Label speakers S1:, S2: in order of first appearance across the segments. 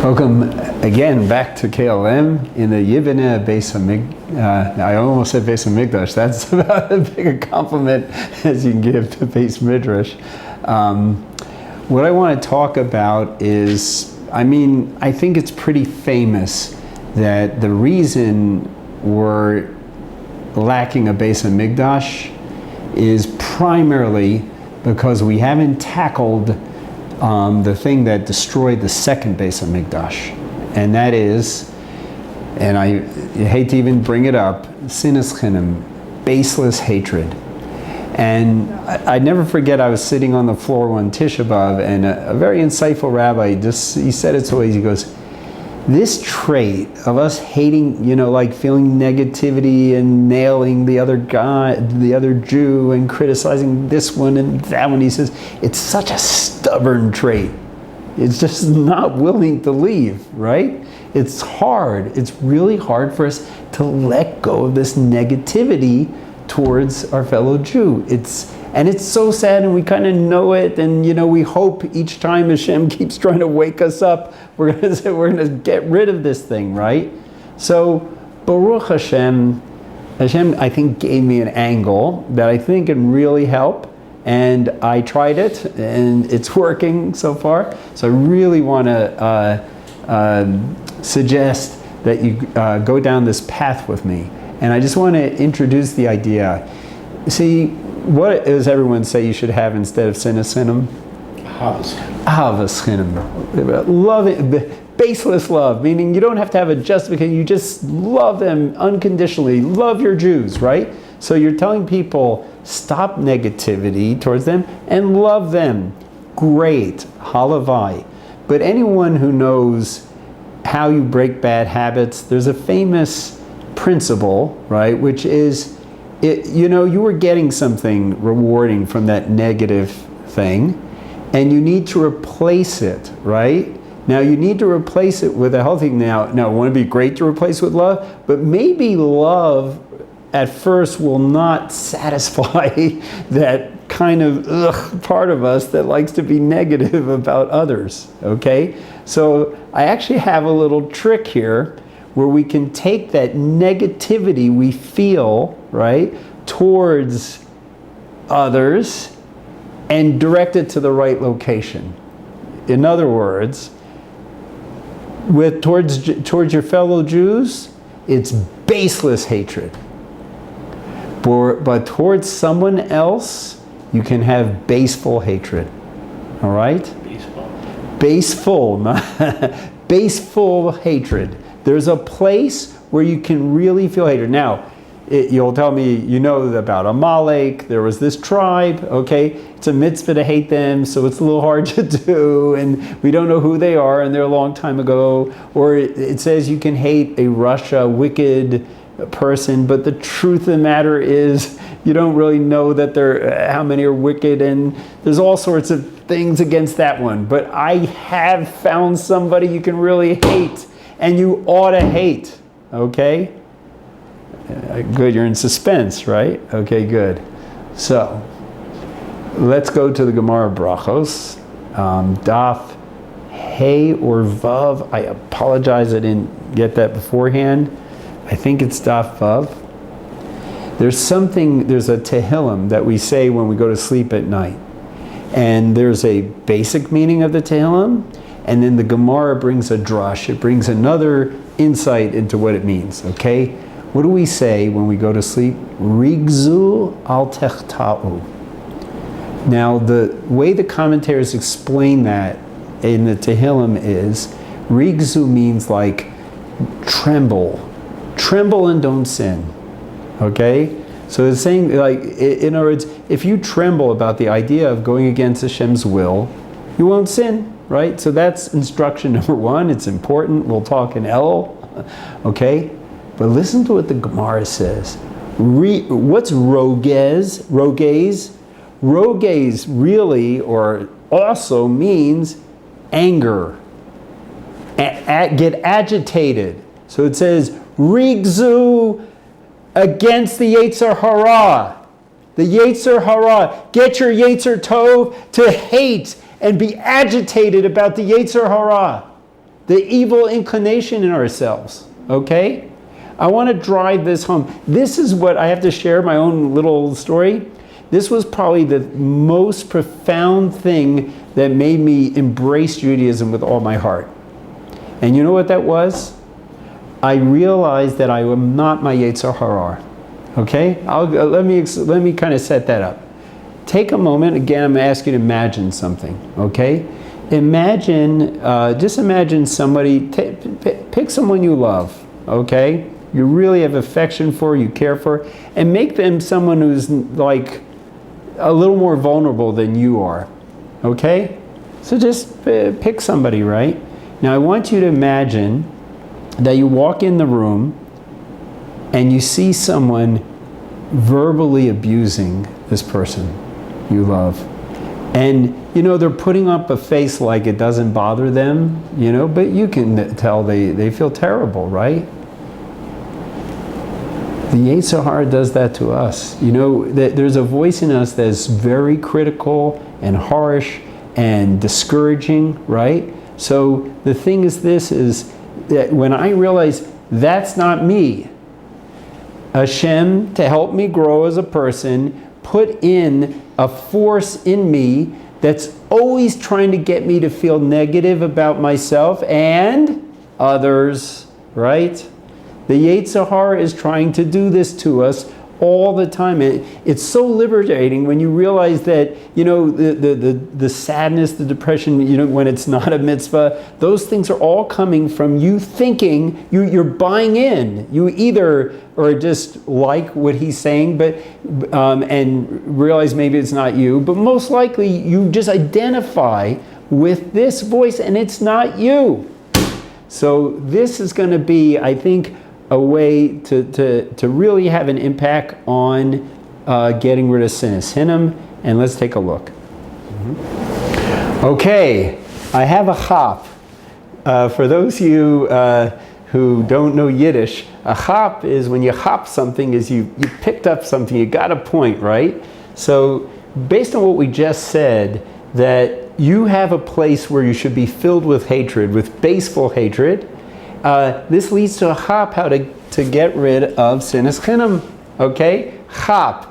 S1: Welcome again back to KLM in the Yivene Beis HaMikdash. I almost said Beis HaMikdash. That's about as big a compliment as you can give to Beis Midrash. What I want to talk about is, I think it's pretty famous that the reason we're lacking a Beis HaMikdash is primarily because we haven't tackled the thing that destroyed the second Beis HaMikdash, and that is, and I hate to even bring it up, sinas chinam, baseless hatred. And I never forget, I was sitting on the floor one Tisha B'Av, and a very insightful rabbi, he said it so easy, he goes, this trait of us hating, like feeling negativity and nailing the other guy, the other Jew, and criticizing this one and that one, he says, it's such a stubborn trait. It's just not willing to leave, right? It's hard. It's really hard for us to let go of this negativity towards our fellow Jew. And it's so sad, and we kind of know it, and we hope each time Hashem keeps trying to wake us up, we're going to get rid of this thing, right? So Baruch Hashem I think gave me an angle that I think can really help, and I tried it, and it's working so far. So I really want to suggest that you go down this path with me, and I just want to introduce the idea. See, what does everyone say you should have instead of sinas chinam? Ahavas chinam. Love it, baseless love, meaning you don't have to have a justification, you just love them unconditionally, love your Jews, right? So you're telling people, stop negativity towards them and love them. Great, halavai. But anyone who knows how you break bad habits, there's a famous principle, right, which is, you were getting something rewarding from that negative thing, and you need to replace it, right? Now you need to replace it with a healthy. Now, wouldn't it be great to replace with love? But maybe love at first will not satisfy that kind of part of us that likes to be negative about others, okay? So I actually have a little trick here where we can take that negativity we feel, right, towards others and direct it to the right location. In other words, towards your fellow Jews, it's baseless hatred. But towards someone else, you can have baseful hatred. All right? Baseful hatred. There's a place where you can really feel hatred. Now, you'll tell me, about Amalek, there was this tribe, okay? It's a mitzvah to hate them, so it's a little hard to do, and we don't know who they are, and they're a long time ago. Or it says you can hate a wicked person, but the truth of the matter is, you don't really know that how many are wicked, and there's all sorts of things against that one. But I have found somebody you can really hate, and you ought to hate, okay? Good, you're in suspense, right? Okay, good. So, let's go to the Gemara Brachos. Daf Hey or Vav. I apologize, I didn't get that beforehand. I think it's Daf Vav. There's a Tehillim that we say when we go to sleep at night. And there's a basic meaning of the Tehillim, and then the Gemara brings a drush. It brings another insight into what it means, okay? What do we say when we go to sleep? Rigzu al techta'u. Now, the way the commentators explain that in the Tehillim is, Rigzu means like tremble. Tremble and don't sin. Okay? So it's saying, like, in other words, if you tremble about the idea of going against Hashem's will, you won't sin, right? So that's instruction number one. It's important. We'll talk in El. Okay? But listen to what the Gemara says. What's rogez? Rogez? Rogez really, or also means anger. Get agitated. So it says, Rigzu against the Yetzer Hara. The Yetzer Hara. Get your Yetzer Tov to hate and be agitated about the Yetzer Hara. the evil inclination in ourselves, okay? I want to drive this home. This is what I have to share, my own little story. This was probably the most profound thing that made me embrace Judaism with all my heart. And you know what that was? I realized that I am not my Yetzer Hara. Okay? Let me kind of set that up. Take a moment. Again, I'm going to ask you to imagine something. Okay? Imagine, just imagine somebody, pick someone you love. Okay? You really have affection for, you care for, and make them someone who's like a little more vulnerable than you are. Okay? So just pick somebody, right? Now I want you to imagine that you walk in the room and you see someone verbally abusing this person you love. And you know, they're putting up a face like it doesn't bother them, you know, but you can tell they feel terrible, right? The Yetzer Hara does that to us. You know, there's a voice in us that's very critical and harsh and discouraging, right? So the thing is this, is that when I realize that's not me, Hashem, to help me grow as a person, put in a force in me that's always trying to get me to feel negative about myself and others, right? The Yetzer Hara is trying to do this to us all the time. It's so liberating when you realize that, you know, the sadness, the depression, you know, when it's not a mitzvah, those things are all coming from you thinking, you're buying in. You either or just like what he's saying, but and realize maybe it's not you, but most likely you just identify with this voice and it's not you. So this is going to be, I think, a way to really have an impact on getting rid of sinas hinam. And let's take a look. Okay, I have a chap. For those of you who don't know Yiddish, a chap is when you chop something, is you picked up something, you got a point, right? So based on what we just said, that you have a place where you should be filled with hatred, with baseful hatred. This leads to a chap, how to get rid of sinas hinam. Okay? Chap.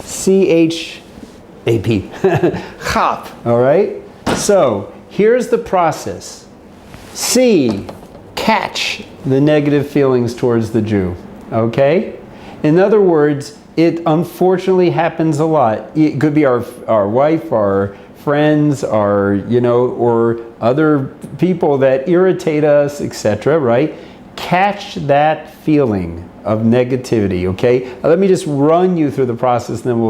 S1: C-H-A-P. Chap. Alright? So, here's the process. C. Catch the negative feelings towards the Jew. Okay? In other words, it unfortunately happens a lot. It could be our wife, our friends, our, you know, or other people that irritate us, etc., right? Catch that feeling of negativity, okay? Let me just run you through the process, and then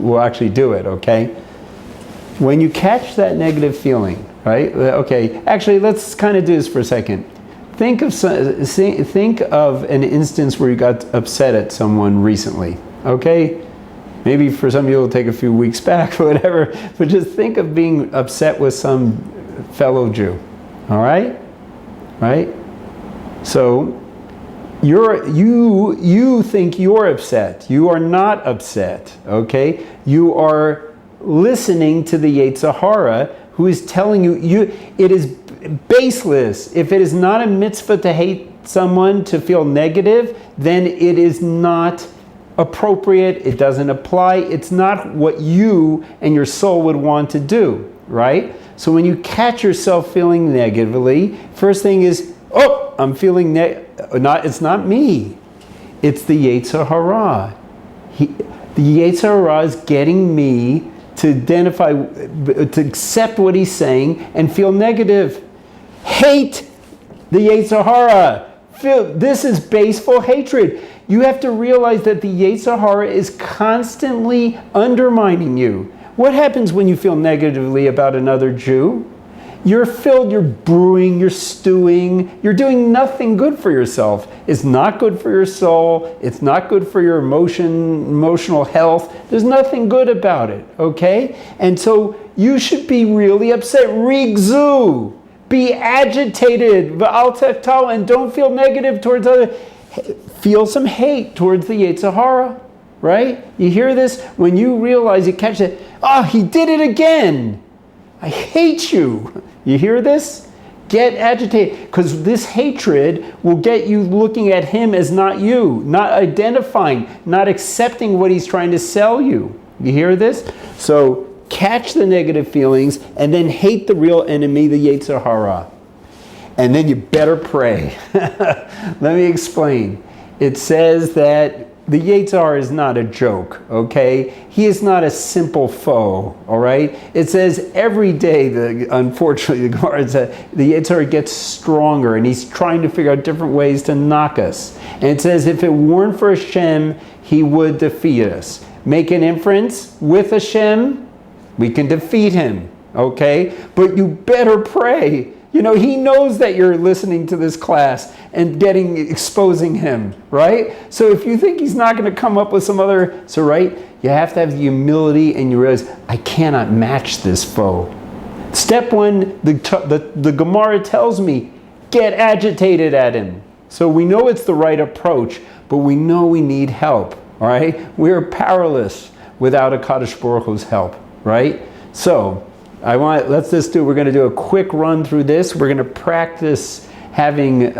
S1: we'll actually do it, okay? When you catch that negative feeling, right? Okay, actually, let's kind of do this for a second. Think of an instance where you got upset at someone recently, okay? Maybe for some people it'll take a few weeks back or whatever, but just think of being upset with some fellow Jew, all right? Right? So you think you're upset. You are not upset, okay? You are listening to the Yetzer Hara, who is telling you it is baseless. If it is not a mitzvah to hate someone, to feel negative, then it is not appropriate, it doesn't apply, it's not what you and your soul would want to do, right? So when you catch yourself feeling negatively, first thing is, oh, I'm feeling it's not me. It's the Yetzer Hara. The Yetzer Hara is getting me to identify, to accept what he's saying and feel negative. Hate the Yetzer Hara. This is baseful hatred. You have to realize that the Yetzer Hara is constantly undermining you. What happens when you feel negatively about another Jew? You're filled, you're brewing, you're stewing, you're doing nothing good for yourself. It's not good for your soul, it's not good for your emotional health. There's nothing good about it, okay? And so you should be really upset. Rigzu, be agitated, and don't feel negative towards others. Feel some hate towards the Yetzer Hara, right? You hear this? When you realize, you catch it, oh, he did it again. I hate you. You hear this? Get agitated, because this hatred will get you looking at him as not you, not identifying, not accepting what he's trying to sell you. You hear this? So catch the negative feelings and then hate the real enemy, the Yetzer Hara. And then you better pray. Let me explain. It says that the Yetzer Hara is not a joke, okay? He is not a simple foe, all right? It says every day, unfortunately, the Gemara says the Yetzer Hara gets stronger, and he's trying to figure out different ways to knock us. And it says if it weren't for Hashem, he would defeat us. Make an inference, with Hashem, we can defeat him, okay? But you better pray. You know, he knows that you're listening to this class and exposing him, right? So if you think he's not going to come up with some other, right? You have to have the humility, and you realize, I cannot match this foe. Step one, the Gemara tells me, get agitated at him. So we know it's the right approach, but we know we need help, all right? We're powerless without a Kadosh Baruch Hu's help, right? So let's just we're going to do a quick run through this. We're going to practice having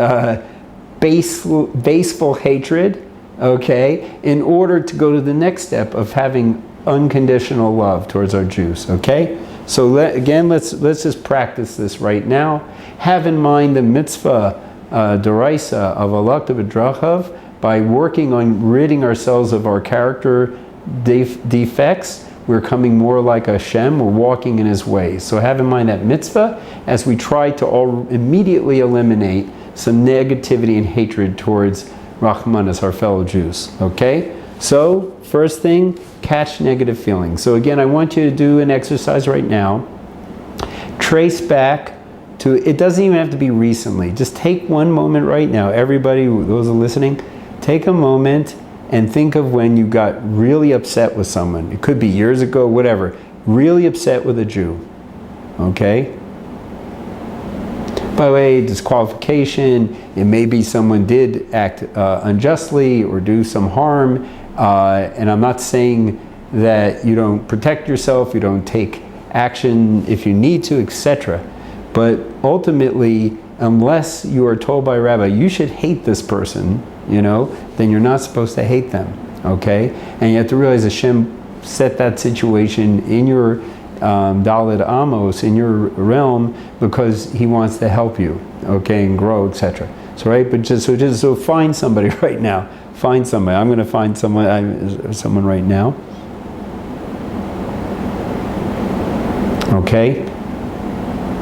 S1: baseful hatred, okay, in order to go to the next step of having unconditional love towards our Jews, okay? So let's just practice this right now. Have in mind the mitzvah deraisa of alakta v'drachav by working on ridding ourselves of our character defects. We're coming more like Hashem. We're walking in his ways. So have in mind that mitzvah as we try to immediately eliminate some negativity and hatred towards Rahmanas, our fellow Jews. Okay? So, first thing, catch negative feelings. So again, I want you to do an exercise right now. Trace back to, it doesn't even have to be recently. Just take one moment right now. Everybody, those who are listening, take a moment and think of when you got really upset with someone. It could be years ago, whatever. Really upset with a Jew. Okay? By the way, disqualification, it may be someone did act unjustly or do some harm. And I'm not saying that you don't protect yourself, you don't take action if you need to, etc. But ultimately, unless you are told by a rabbi, you should hate this person, you know, then you're not supposed to hate them, okay? And you have to realize Hashem set that situation in your Daled Amos, in your realm, because he wants to help you, okay, and grow, etc. So, right, but so find somebody right now. Find somebody. I'm going to find someone right now. Okay?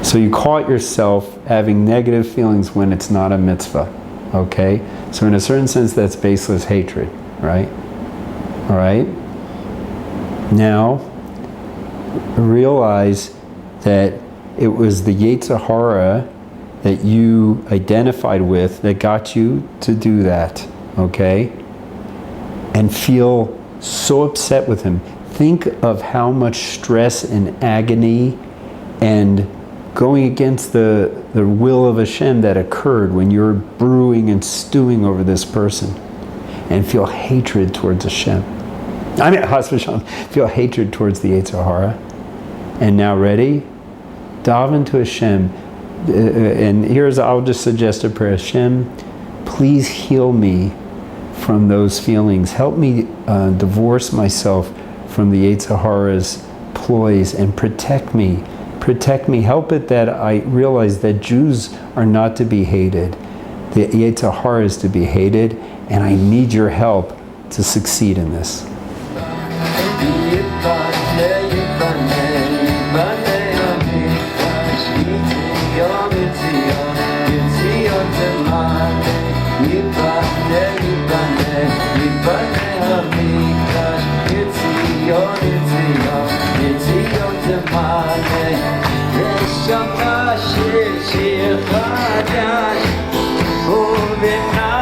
S1: So you caught yourself having negative feelings when it's not a mitzvah. Okay? So in a certain sense, that's baseless hatred, right? All right? Now, realize that it was the Yetzer Hara that you identified with that got you to do that, okay? And feel so upset with him. Think of how much stress and agony and going against the will of Hashem that occurred when you're brewing and stewing over this person, and feel hatred towards Hashem. I mean, feel hatred towards the Yetzer Hara. And now ready? Daven to Hashem. And I'll just suggest a prayer. Hashem, please heal me from those feelings. Help me divorce myself from the Yetzer Hara's ploys and protect me. Protect me. Help it that I realize that Jews are not to be hated. The Yetzer Hara is to be hated, and I need your help to succeed in this.
S2: Shir Shir Chadash, Uvim